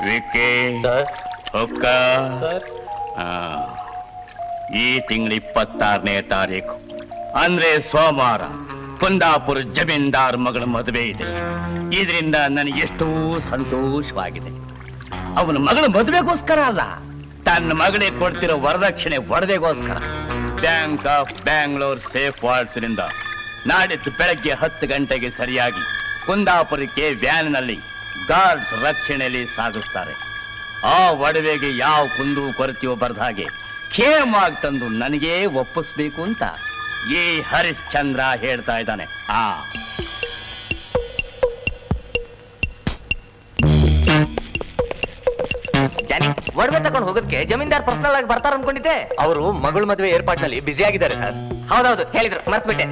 ವಿಕ್ಕಿ ಹೊಕ್ಕ ಈ ತಿಂಗಳ 26ನೇ ತಾರೀಕು ಅಂದ್ರೆ ಸೋಮವಾರ ಕುಂದಾಪುರ ಜಮೀನ್ದಾರ್ ಮಗಳ ಮದುವೆ ಇದೆ. ಇದರಿಂದ ನನಗೆ ಎಷ್ಟೋ ಸಂತೋಷವಾಗಿದೆ. ಅವನ ಮಗಳ ಮದುವೆಗೋಸ್ಕರ ಅಲ್ಲ, ತನ್ನ ಮಗಳಿಗೆ ಕೊಡ್ತಿರೋ ವರದಕ್ಷಿಣೆ ಒಡವೆಗೋಸ್ಕರ. ಬ್ಯಾಂಕ್ ಆಫ್ ಬ್ಯಾಂಗ್ಳೂರ್ ಸೇಫ್ ವಾರ್ಡ್ಸ್ನಿಂದ ನಾಡಿದ್ದು ಬೆಳಗ್ಗೆ 10 ಗಂಟೆಗೆ ಸರಿಯಾಗಿ ಕುಂದಾಪುರಕ್ಕೆ ವ್ಯಾನ್ನಲ್ಲಿ ಗಾರ್ಡ್ಸ್ ರಕ್ಷಣೆಯಲ್ಲಿ ಸಾಗಿಸ್ತಾರೆ. ಆ ಒಡವೆಗೆ ಯಾವ ಕುಂದು ಕೊರತೆಯೋ ಬರದ ಹಾಗೆ ಕ್ಷೇಮವಾಗಿ ತಂದು ನನಗೇ ಒಪ್ಪಿಸ್ಬೇಕು ಅಂತ ಈ ಹರಿಶ್ಚಂದ್ರ ಹೇಳ್ತಾ ಇದ್ದಾನೆ. ಒಡವೆ ತಗೊಂಡು ಹೋಗೋದಕ್ಕೆ ಜಮೀನ್ದಾರ್ ಪರ್ಸನಲ್ ಆಗಿ ಬರ್ತಾರ ಅನ್ಕೊಂಡಿದ್ದೆ. ಅವರು ಮಗಳ ಮದುವೆ ಏರ್ಪಾಟ್ನಲ್ಲಿ ಬ್ಯುಸಿ ಆಗಿದ್ದಾರೆ ಸರ್. ಹೌದೌದು ಹೇಳಿದ್ರು, ಮರ್ತ್ಬಿಟ್ಟೆ.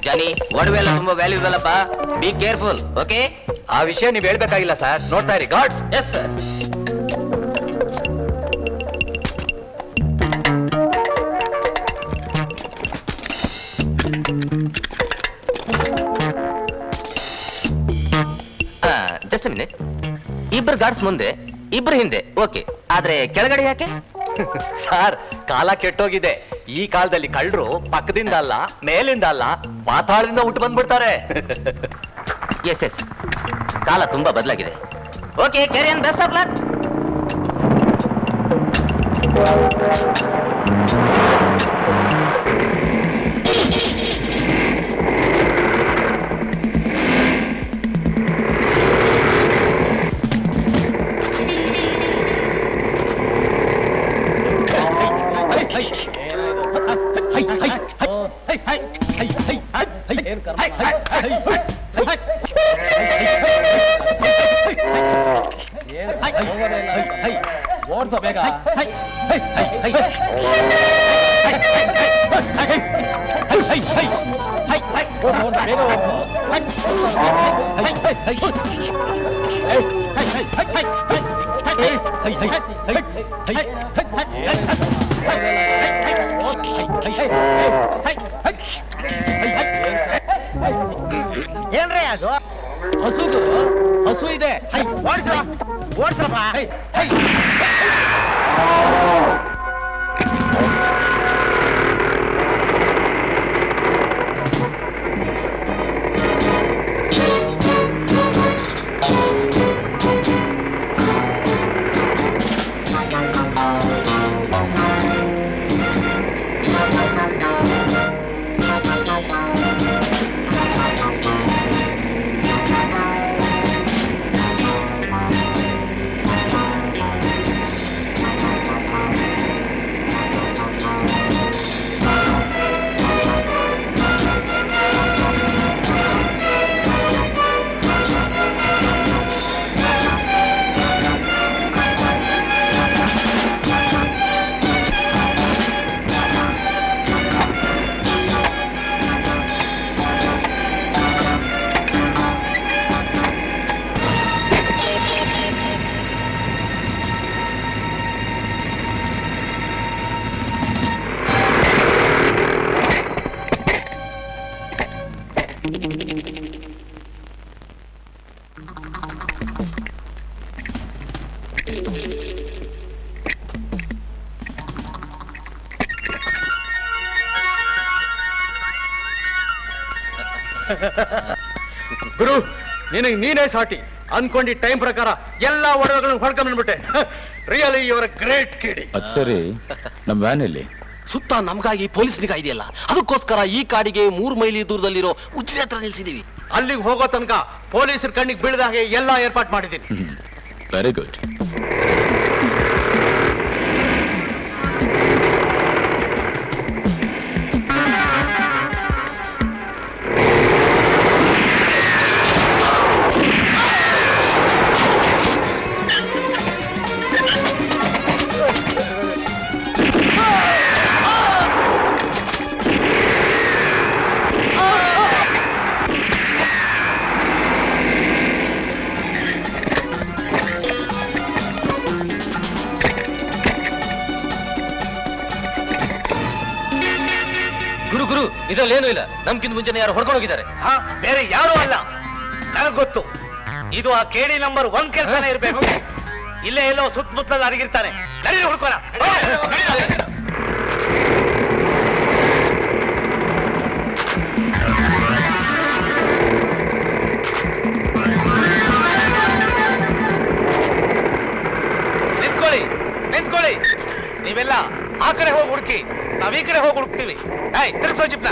ಜಾನಿ, ಒಡವೆ ಎಲ್ಲ ತುಂಬಾ ವ್ಯಾಲ್ಯೂಬಲ್ ಅಪ್ಪ. Be careful, okay? ಆ ವಿಷಯ ನೀವು ಹೇಳ್ಬೇಕಾಗಿಲ್ಲ ಸರ್. ನೋಡ್ತಾ ಇರಿ. Guards. Yes sir. Just minute. ಇಬ್ರು ಗಾರ್ಡ್ಸ್ ಮುಂದೆ, ಇಬ್ರು ಹಿಂದೆ, ಓಕೆ. ಆದ್ರೆ ಕೆಳಗಡೆ ಯಾಕೆ? ಸರ್, ಕಾಲ ಕೆಟ್ಟೋಗಿದೆ. ಈ ಕಾಲದಲ್ಲಿ ಕಳ್ಳರು ಪಕ್ಕದಿಂದ ಅಲ್ಲ, ಮೇಲಿಂದ ಅಲ್ಲ, ಪಾತಾಳದಿಂದ ಹುಟ್ಟು ಬಂದ್ಬಿಡ್ತಾರೆ. ಎಸ್ ಎಸ್, ಕಾಲ ತುಂಬಾ ಬದಲಾಗಿದೆ. ಓಕೆ, ಕೆರಿಯನ್ ಬೆಸ್ಟ್ ಆಫ್ ಲಕ್. ಏನ್ರಿ ಅದು? ಹಸುದು ಹಸು ಇದೆ. ಓಡಿಸ್ರಪ್ಪ. ಗುರು, ನಿನಗೆ ನೀನೇ ಸಾಟಿ ಅನ್ಕೊಂಡಿ ಟೈಮ್ ಪ್ರಕಾರ ಎಲ್ಲಾ ಒಡವೆಗಳನ್ನು ಹೊಡ್ಕೊಂಡ್ ಬಂದ್ಬಿಟ್ಟೆ. ರಿಯಲಿ ಯುವರ್ ಗ್ರೇಟ್ ಕಿಡಿ. ಅದ್ ಸರಿ, ನಮ್ ವ್ಯಾನ್ ಇಲ್ಲಿ ಸುತ್ತ ನಮಗಾಗಿ ಪೊಲೀಸ್ ನಿಗಾ ಇದೆಯಲ್ಲ, ಅದಕ್ಕೋಸ್ಕರ ಈ ಕಾಡಿಗೆ 3 ಮೈಲಿ ದೂರದಲ್ಲಿರೋ ಉಜ್ರೆ ಹತ್ರ ನಿಲ್ಸಿದೀವಿ. ಅಲ್ಲಿಗೆ ಹೋಗೋ ತನಕ ಪೊಲೀಸರ ಕಣ್ಣಿಗೆ ಬೀಳದ ಹಾಗೆ ಎಲ್ಲಾ ಏರ್ಪಾಟ್ ಮಾಡಿದ್ದೀನಿ. Very good. Ah! ಇದ್ರಲ್ಲೇನು ಇಲ್ಲ. ನಮ್ಗಿಂತ ಮುಂಚೆನೆ ಯಾರು ಹೊಡ್ಕೊಂಡೋಗಿದ್ದಾರೆ. ಹಾ, ಬೇರೆ ಯಾರು ಅಲ್ಲ, ನನಗ್ ಗೊತ್ತು. ಇದು ಆ ಕೇಳಿ ನಂಬರ್ 1 ಕೆಲಸನೇ ಇರ್ಬೇಕು. ಇಲ್ಲೇ ಎಲ್ಲೋ ಸುತ್ತಮುತ್ತಲ ಅಡಗಿರ್ತಾನೆ. ನಡೀರಿ ಹುಡ್ಕೋಣ. ನಿಂತ್ಕೊಳ್ಳಿ. ನೀವೆಲ್ಲ ಆ ಕಡೆ ಹೋಗಿ ಹುಡುಕಿ, ನಾವ್ ಈ ಕಡೆ ಹೋಗಿ ಹುಡುಕ್ತೀವಿ. ತಿರುಗಿಸೋ ಜಿಪ್ನ.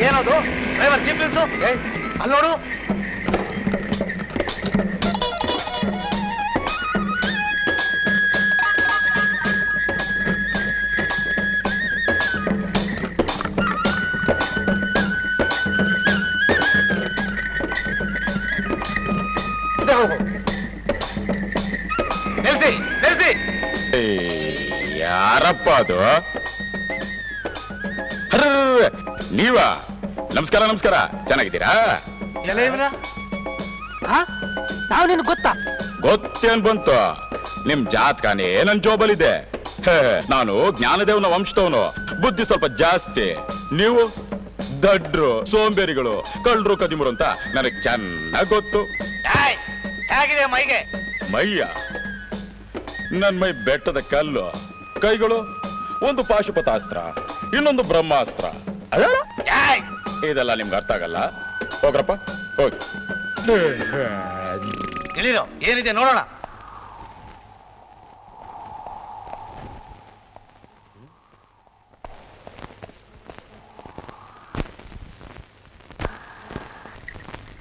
ಏನದು ಡ್ರೈವರ್, ಜಿಪ್ ನಿಲ್ಸು. ಅಲ್ಲಿ ನೋಡು. ನಿಲ್ಸಿ. ಯಾರಪ್ಪ ಅದು? ನೀವಾ? ನಮಸ್ಕಾರ. ಚೆನ್ನಾಗಿದ್ದೀರಾ? ನಾವು ನಿನ್ ಗೊತ್ತಾ? ಗೊತ್ತೇನ್ ಬಂತು? ನಿಮ್ ಜಾತಕನೇ ನನ್ ಜೋಬಲಿದೆ. ನಾನು ಜ್ಞಾನದೇವನ ವಂಶದವನು, ಬುದ್ಧಿ ಸ್ವಲ್ಪ ಜಾಸ್ತಿ. ನೀವು ದಡ್ರು, ಸೋಂಬೇರಿಗಳು, ಕಳ್ರು, ಕದಿಮರು ಅಂತ ನನಗ್ ಚೆನ್ನಾಗ್ ಗೊತ್ತು. ಹೇಗಿದೆ ಮೈಗೆ? ಮೈಯ? ನನ್ ಮೈ ಬೆಟ್ಟದ ಕಲ್ಲು, ಕೈಗಳು ಒಂದು ಪಾಶುಪತಾಸ್ತ್ರ, ಇನ್ನೊಂದು ಬ್ರಹ್ಮಾಸ್ತ್ರ. ಇದೆಲ್ಲ ನಿಮ್ಗೆ ಅರ್ಥ ಆಗಲ್ಲ. ಹೋಗ್ರಪ್ಪ, ಹೋಗಿ. ಇಲ್ಲಿರೋ ಏನಿದೆ ನೋಡೋಣ.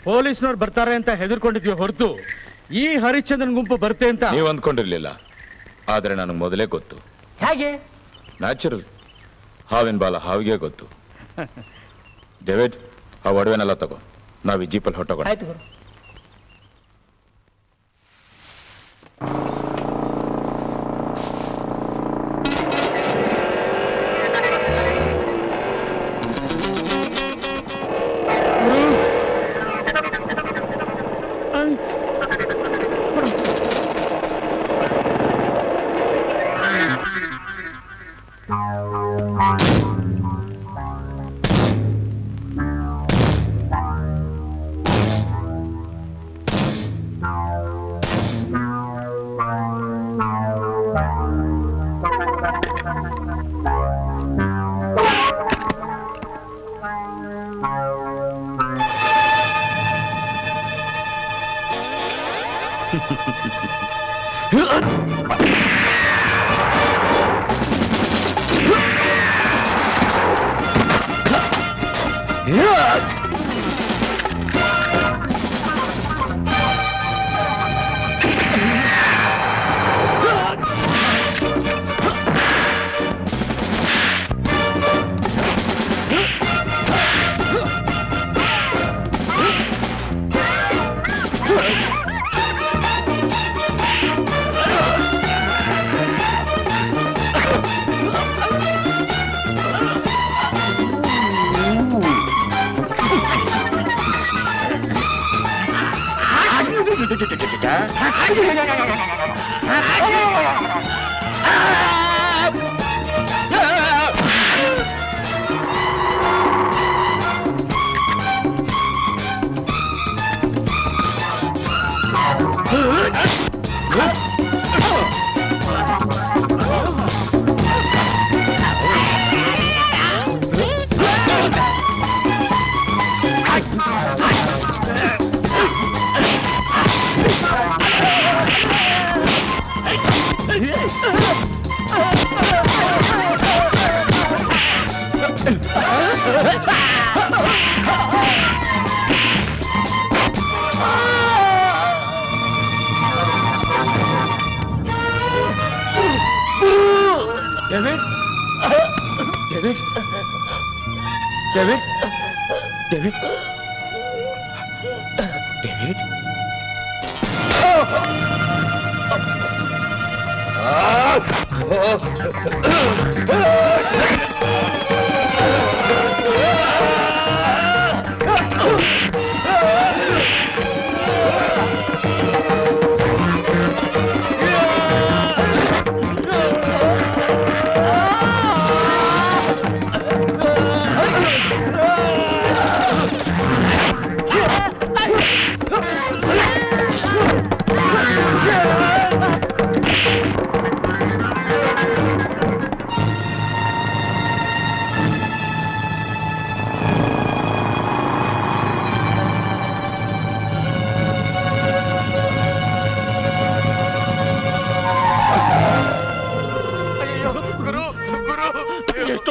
ಪೊಲೀಸ್ನವ್ರು ಬರ್ತಾರೆ ಅಂತ ಹೆದರ್ಕೊಂಡಿದ್ವಿ ಹೊರತು ಈ ಹರಿಶ್ಚಂದ್ರನ್ ಗುಂಪು ಬರುತ್ತೆ ಅಂತ ನೀವು ಅಂದ್ಕೊಂಡಿರ್ಲಿಲ್ಲ. ಆದ್ರೆ ನನಗೆ ಮೊದಲೇ ಗೊತ್ತು. ಹೇಗೆ? ನ್ಯಾಚುರಲ್. ಹಾವಿನ ಬಾಲ ಹಾವಿಗೆ ಗೊತ್ತು. ಡೇವಿಡ್, ಆ ಒಡವೆನೆಲ್ಲ ತಗೋ, ನಾವು ಈ ಜೀಪಲ್ಲಿ ಹೊಟ್ಟೋಗೋಣ. ಆಯ್ತು ಗುರು.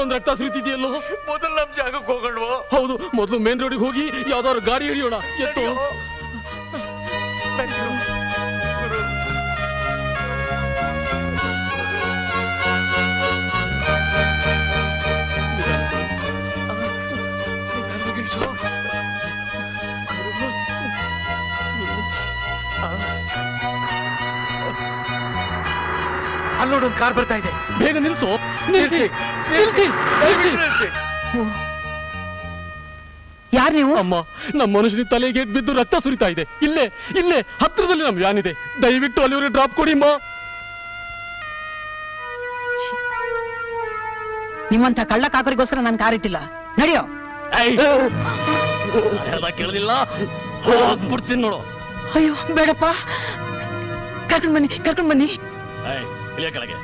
ಇಷ್ಟೊಂದು ರಕ್ತ ಸುರಿತಿದೆಯಲ್ಲೋ. ಮೊದಲು ನಮ್ ಜಾಗಕ್ಕೆ ಹೋಗೋಣವೋ? ಹೌದು, ಮೊದಲು ಮೇನ್ ರೋಡಿಗೆ ಹೋಗಿ ಯಾವ್ದಾದ್ರು ಗಾಡಿ ಹಿಡಿಯೋಣ. ಎತ್ತು. ಅಲ್ಲೋಡೊಂದು ಕಾರ್ ಬರ್ತಾ ಇದೆ. ಬೇಗ ನಿಲ್ಸು. ನಿಲ್ಸಿ, ನಿಲ್ಸಿ, ನಿಲ್ಸಿ. ಯಾರು ನೀವು? ಅಮ್ಮ, ನಮ್ಮ ಮನುಷ್ಯನ ತಲೆಗೆ ಬಿದ್ದು ರಕ್ತ ಸುರಿತಾ ಇದೆ. ಇಲ್ಲೇ ಇಲ್ಲೇ ಹತ್ರದಲ್ಲಿ ನಮ್ ವ್ಯಾನ್ ಇದೆ. ದಯವಿಟ್ಟು ಅಲ್ಲಿವರೆಗೆ ಡ್ರಾಪ್ ಕೊಡಿ ಅಮ್ಮ. ನಿಮ್ಮಂತ ಕಳ್ಳ ಕಾಕರಿಗೋಸ್ಕರ ನಾನು ಕಾರ್ ಇಟ್ಟಿಲ್ಲ. ನಡೆಯೋ. ಕೇಳಲಿಲ್ಲ, ಹೋಗ್ಬಿಡ್ತೀನಿ ನೋಡು. ಅಯ್ಯೋ ಬೇಡಪ್ಪ, ಕರ್ಕೊಂಡ್ ಬನ್ನಿ, ಕರ್ಕೊಂಡ್ ಬನ್ನಿ. ಕೆಳಗೆ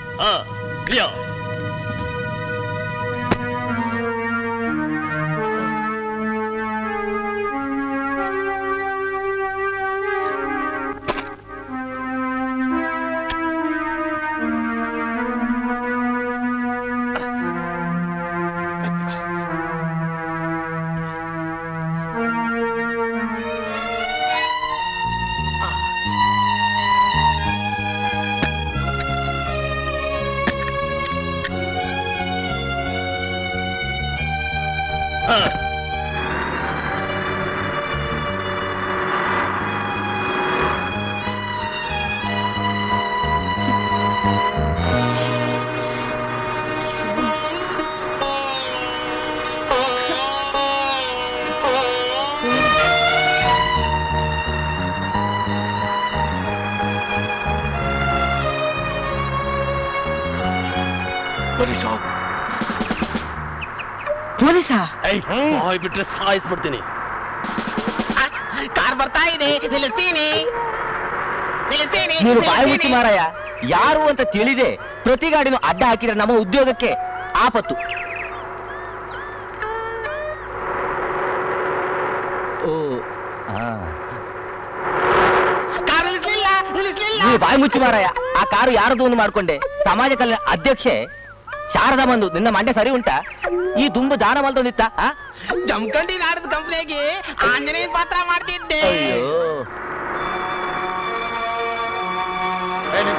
ಪೊಲೀಸಾ? ಬಿಟ್ರೆ ಸಾಯಿಸ್ಬಿಡ್ತೀನಿ. ಕಾರ್ ಬರ್ತಾ ಇದೆ, ನಿಲ್ಲಿಸ್ತೀನಿ. ನೀನು ಬಾಯಿ ಮುಚ್ಚಿ ಮಾರಾಯ. ಯಾರು ಅಂತ ತಿಳಿದೆ ಪ್ರತಿ ಗಾಡಿನೂ ಅಡ್ಡ ಹಾಕಿದ್ರೆ ನಮ್ಮ ಉದ್ಯೋಗಕ್ಕೆ ಆಪತ್ತು. ನೀವು ಬಾಯಿ ಮುಚ್ಚಿ ಮಾರಾಯ. ಆ ಕಾರು ಯಾರದು ಒಂದು ಮಾಡ್ಕೊಂಡೆ. ಸಮಾಜ ಕಲ್ಯಾಣ ಅಧ್ಯಕ್ಷೆ ಶಾರದಾ ಬಂದು ನಿನ್ನ ಮಂಡೆ ಸರಿ ಉಂಟಾ? ಈ ದುಂಬು ದಾನ ಮಲ್ದೊಂದಿತ್ತ ಜಮಖಂಡಿ ನಾಡದ ಕಂಪ್ನಿಗೆ ಆಂಜನೇಯ ಪಾತ್ರ ಮಾಡ್ತಿದ್ದೆ. ಅಯ್ಯೋ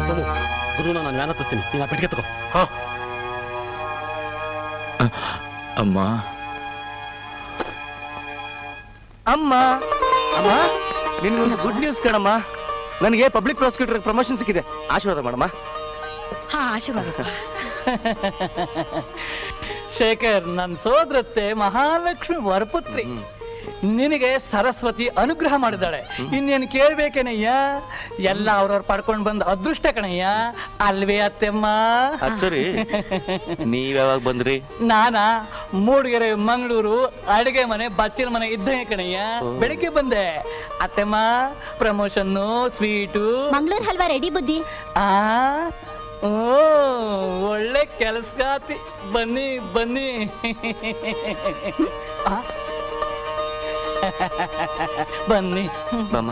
ಸೋಮು, ಗುರುನ ನಾನು ವ್ಯಾನ್ ಹತ್ತಿಸ್ತೀನಿ, ನೀನು ಆ ಪೆಟ್ಟಿಗೆ ತಗೋ. ಅಮ್ಮ ಅಮ್ಮ ಅಮ್ಮ, ನಿನ್ಗೊಂದು ಗುಡ್ ನ್ಯೂಸ್ ಕಣಮ್ಮ. ನನಗೆ ಪಬ್ಲಿಕ್ ಪ್ರಾಸಿಕ್ಯೂಟರ್ ಪ್ರಮೋಷನ್ ಸಿಕ್ಕಿದೆ. ಆಶೀರ್ವಾದ ಮಾಡಮ್ಮ. ಹಾ, ಆಶೀರ್ವಾದ. ಶೇಖರ್, ನನ್ನ ಸೋದರತ್ತೆ ಮಹಾಲಕ್ಷ್ಮಿ ವರಪುತ್ರಿ. ನಿನಗೆ ಸರಸ್ವತಿ ಅನುಗ್ರಹ ಮಾಡಿದಾಳೆ. ಇನ್ನೇನು ಕೇಳ್ಬೇಕೇನಯ್ಯ? ಎಲ್ಲ ಅವ್ರವ್ರು ಪಡ್ಕೊಂಡ್ ಬಂದ ಅದೃಷ್ಟ ಕಣಯ್ಯ, ಅಲ್ವೇ ಅತ್ತೆಮ್ಮ? ಸರಿ, ನೀವ್ ಯಾವಾಗ ಬಂದ್ರಿ? ನಾನಾ ಮೂಡಿಗೆರೆ ಮಂಗಳೂರು ಅಡಿಗೆ ಮನೆ ಬಚ್ಚಿನ ಮನೆ ಇದ್ದಂಗೆ ಕಣಯ್ಯ. ಬೆಳಿಗ್ಗೆ ಬಂದೆ. ಅತ್ತೆಮ್ಮ, promotion, sweet. Mangaluru halwa ready ಬುದ್ಧಿ. ಓ, ಒಳ್ಳೆ ಕೆಲ್ಸಗಾತಿ. ಬನ್ನಿ ಬನ್ನಿ. ಬನ್ನಿ ಬಾಮ್ಮ.